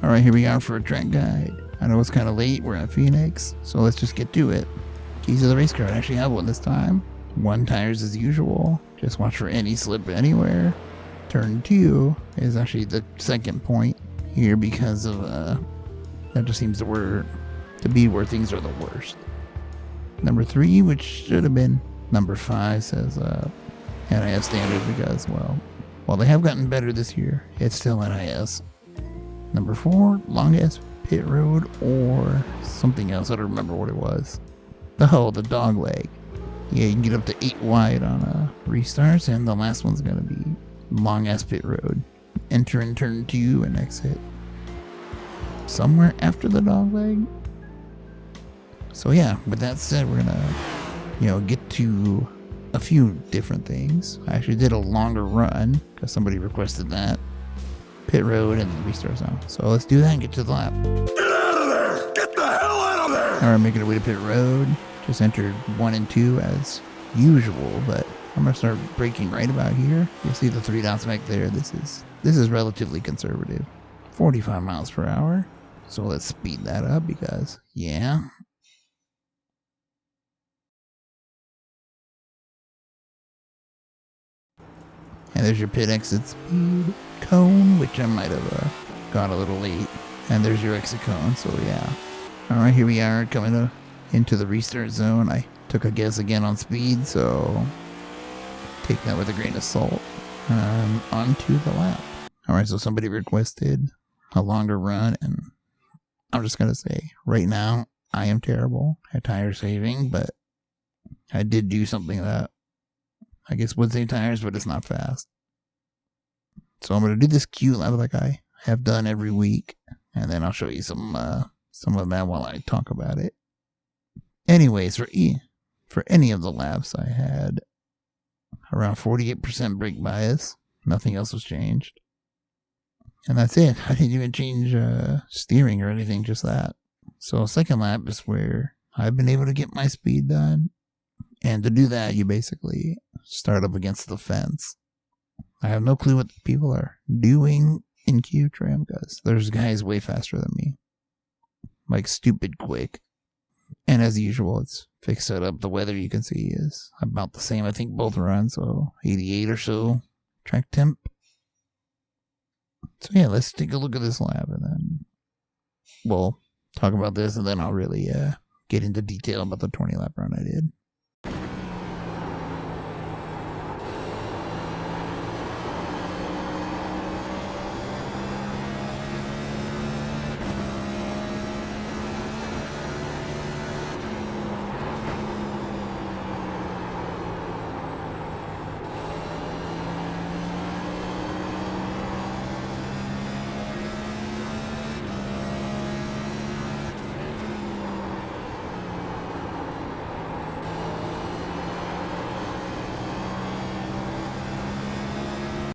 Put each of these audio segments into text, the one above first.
Alright, here we are for a track guide. I know it's kind of late, we're at Phoenix, so let's just get to it. Keys to the race car, I actually have one this time. 1 tires as usual, just watch for any slip anywhere. Turn 2 is actually the second point here because of, that just seems to be where things are the worst. Number 3, which should have been number 5, says NIS standard because, well, while they have gotten better this year, it's still NIS. Number 4, longest pit road or something else. I don't remember what it was. The dog leg. Yeah, you can get up to 8 wide on restarts, and the last one's gonna be long ass pit road. Enter in turn 2 and exit somewhere after the dog leg. So yeah, with that said, we're gonna, get to a few different things. I actually did a longer run because somebody requested that. Pit road and the restart zone. So let's do that and get to the lap. Get out of there! Get the hell out of there! Alright, making our way to pit road. Just entered 1 and 2 as usual, but I'm gonna start braking right about here. You'll see the 3 dots back there. This is relatively conservative. 45 miles per hour. So let's speed that up because, yeah. And there's your pit exit speed cone, which I might have got a little late. And there's your exit cone, so yeah. Alright, here we are coming into the restart zone. I took a guess again on speed, so take that with a grain of salt. Onto the lap. Alright, so somebody requested a longer run, and I'm just gonna say, right now, I am terrible at tire saving, but I did do something that I guess would save tires, but it's not fast. So I'm gonna do this Q lap like I have done every week, and then I'll show you some of that while I talk about it. Anyways, for any of the laps, I had around 48% brake bias. Nothing else was changed. And that's it. I didn't even change steering or anything, just that. So second lap is where I've been able to get my speed done. And to do that, you basically start up against the fence. I have no clue what people are doing in Q trim because there's guys way faster than me. Like stupid quick. And as usual, it's fixed setup. The weather you can see is about the same. I think both runs, so 88 or so track temp. So yeah, let's take a look at this lap and then we'll talk about this and then I'll really get into detail about the 20 lap run I did.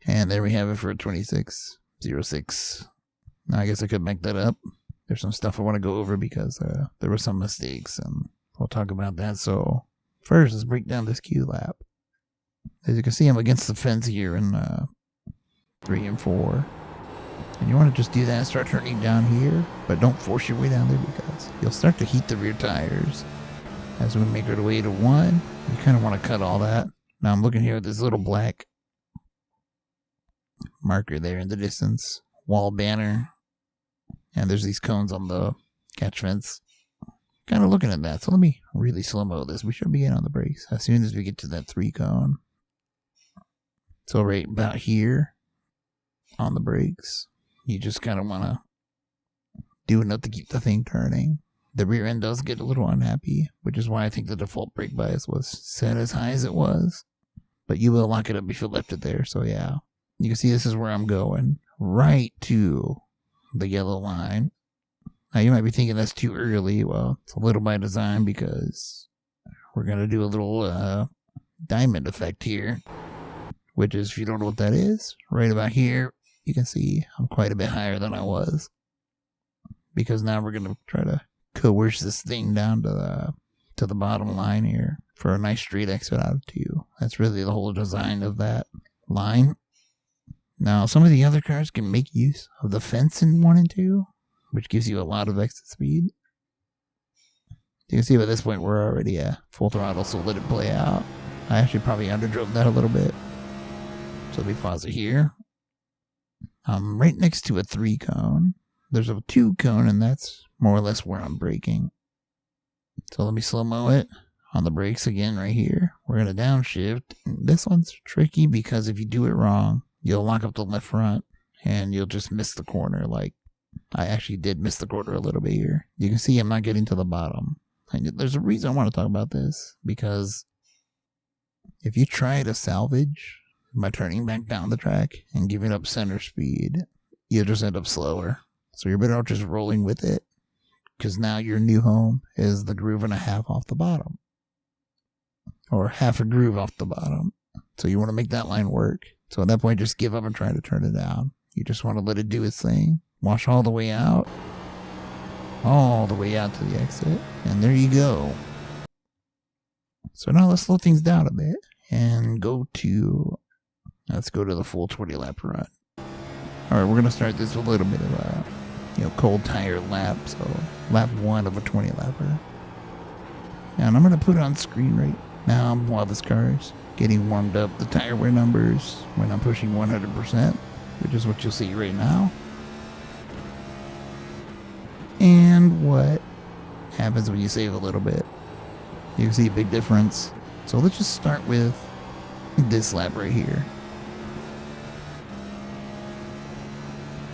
And there we have it for a 26.06. Now I guess I could make that up. There's some stuff I want to go over because there were some mistakes and we'll talk about that. So first, let's break down this Q lap. As you can see, I'm against the fence here in 3 and 4. And you want to just do that, start turning down here, but don't force your way down there because you'll start to heat the rear tires. As we make our way to 1, you kind of want to cut all that. Now I'm looking here at this little black marker there in the distance, wall banner, and there's these cones on the catch fence. Kind of looking at that, so let me really slow-mo this. We should be in on the brakes as soon as we get to that 3 cone. So right about here on the brakes, you just kind of want to do enough to keep the thing turning. The rear end does get a little unhappy, which is why I think the default brake bias was set as high as it was, but you will lock it up if you left it there, so yeah. You can see this is where I'm going, right to the yellow line. Now you might be thinking that's too early. Well, it's a little by design because we're going to do a little diamond effect here, which is, if you don't know what that is, right about here, you can see I'm quite a bit higher than I was. Because now we're going to try to coerce this thing down to the bottom line here for a nice straight exit out of 2. That's really the whole design of that line. Now, some of the other cars can make use of the fence in 1 and 2, which gives you a lot of exit speed. You can see by this point we're already at full throttle, so let it play out. I actually probably underdrove that a little bit. So let me pause it here. I'm right next to a 3 cone. There's a 2 cone, and that's more or less where I'm braking. So let me slow-mo it on the brakes again right here. We're going to downshift. This one's tricky because if you do it wrong, you'll lock up the left front, and you'll just miss the corner. Like, I actually did miss the corner a little bit here. You can see I'm not getting to the bottom. And there's a reason I want to talk about this, because if you try to salvage by turning back down the track and giving up center speed, you'll just end up slower. So you're better off just rolling with it, because now your new home is the groove and a half off the bottom, or half a groove off the bottom. So you want to make that line work. So at that point, just give up and try to turn it down. You just want to let it do its thing. Wash all the way out. All the way out to the exit. And there you go. So now let's slow things down a bit and let's go to the full 20 lap run. Alright, we're going to start this with a little bit of a cold tire lap. So lap 1 of a 20 lapper. And I'm going to put it on screen right now while this car is getting warmed up. The tire wear numbers when I'm pushing 100%, which is what you'll see right now. And what happens when you save a little bit. You can see a big difference. So let's just start with this lap right here.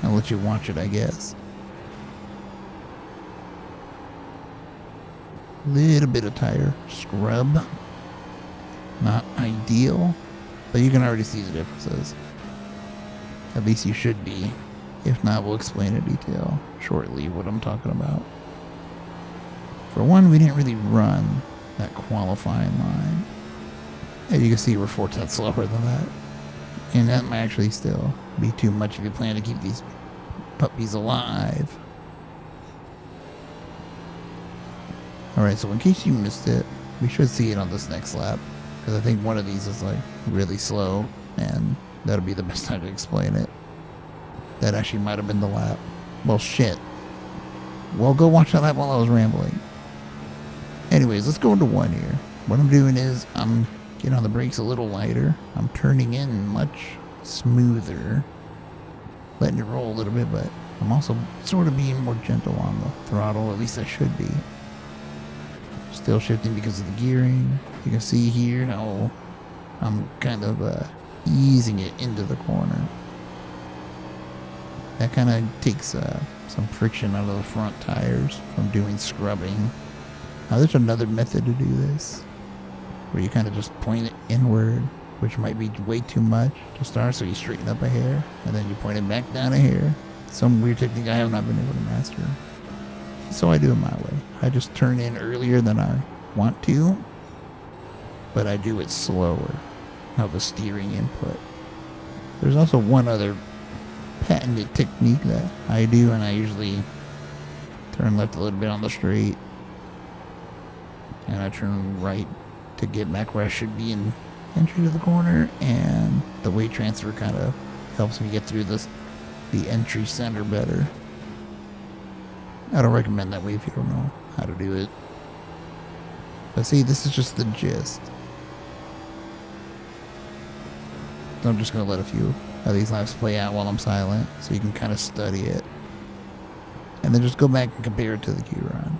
I'll let you watch it, I guess. Little bit of tire scrub. Not ideal, but you can already see the differences. At least you should be. If not, we'll explain in detail shortly what I'm talking about. For one, we didn't really run that qualifying line. As you can see, we're 4/10 slower than that. And that might actually still be too much if you plan to keep these puppies alive. Alright, so in case you missed it, we should see it on this next lap. Because I think one of these is like really slow, and that'll be the best time to explain it. That actually might have been the lap. Well, shit. Well, go watch that lap while I was rambling. Anyways, let's go into 1 here. What I'm doing is I'm getting on the brakes a little lighter. I'm turning in much smoother. Letting it roll a little bit, but I'm also sort of being more gentle on the throttle. At least I should be. Still shifting because of the gearing. You can see here how I'm kind of easing it into the corner. That kind of takes some friction out of the front tires from doing scrubbing. Now there's another method to do this, where you kind of just point it inward, which might be way too much to start, so you straighten up a hair, and then you point it back down a hair. Some weird technique I have not been able to master. So I do it my way. I just turn in earlier than I want to, but I do it slower of a steering input. There's also one other patented technique that I do, and I usually turn left a little bit on the straight, and I turn right to get back where I should be in entry to the corner, and the weight transfer kind of helps me get through the entry center better. I don't recommend that way if you don't know how to do it. But see, this is just the gist. So I'm just going to let a few of these laps play out while I'm silent, so you can kind of study it. And then just go back and compare it to the Q run.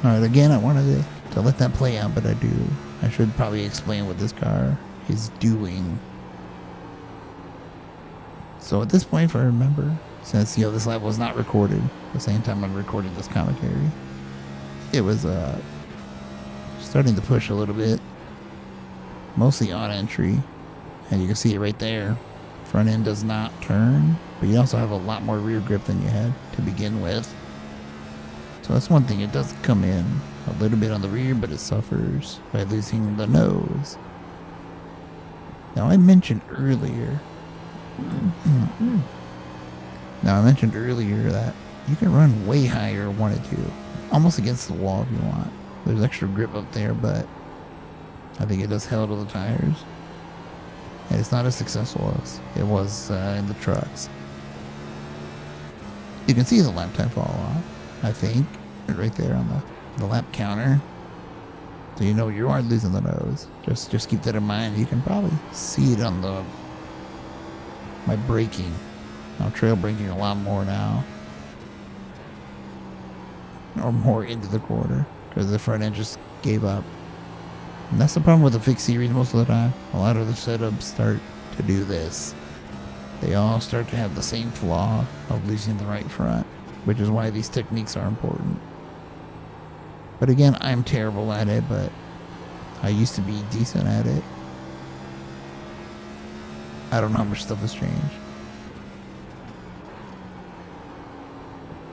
Alright, again, I wanted to let that play out, but I should probably explain what this car is doing. So at this point, if I remember, since this lap was not recorded the same time I recorded this commentary, it was starting to push a little bit, mostly on entry, and you can see it right there. Front end does not turn, but you also have a lot more rear grip than you had to begin with. So that's one thing. It does come in a little bit on the rear, but it suffers by losing the nose. Now, I mentioned earlier Now, I mentioned earlier that you can run way higher if you wanted to. Almost against the wall if you want. There's extra grip up there, but I think it does hell to the tires. And it's not as successful as it was in the trucks. You can see the lap time fall off, I think. Right there on the lap counter. So you know you are losing the nose. Just keep that in mind. You can probably see it on my braking. I'm trail braking a lot more now. Or more into the quarter. Because the front end just gave up. And that's the problem with the fixed series most of the time. A lot of the setups start to do this. They all start to have the same flaw of losing the right front. Which is why these techniques are important. But again, I'm terrible at it, but I used to be decent at it. I don't know how much stuff has changed.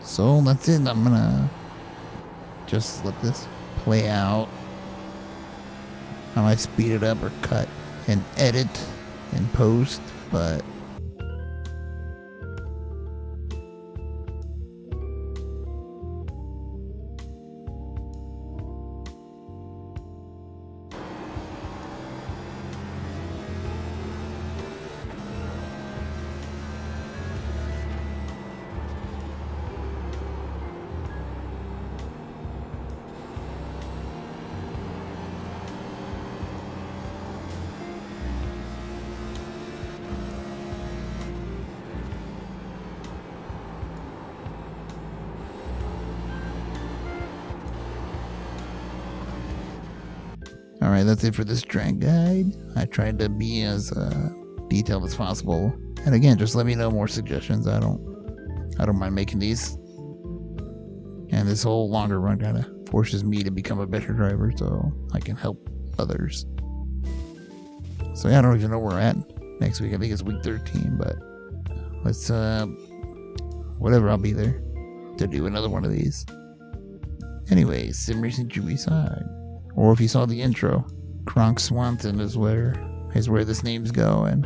So that's it. I'm gonna just let this play out. I might speed it up or cut and edit and post, but alright, that's it for this drag guide. I tried to be as detailed as possible. And again, just let me know more suggestions. I don't mind making these. And this whole longer run kind of forces me to become a better driver so I can help others. So yeah, I don't even know where we're at next week. I think it's week 13, but let's whatever, I'll be there to do another one of these. Anyways, Sim Racing Chewy side. Or if you saw the intro, Kronk Swanson is where this name's going.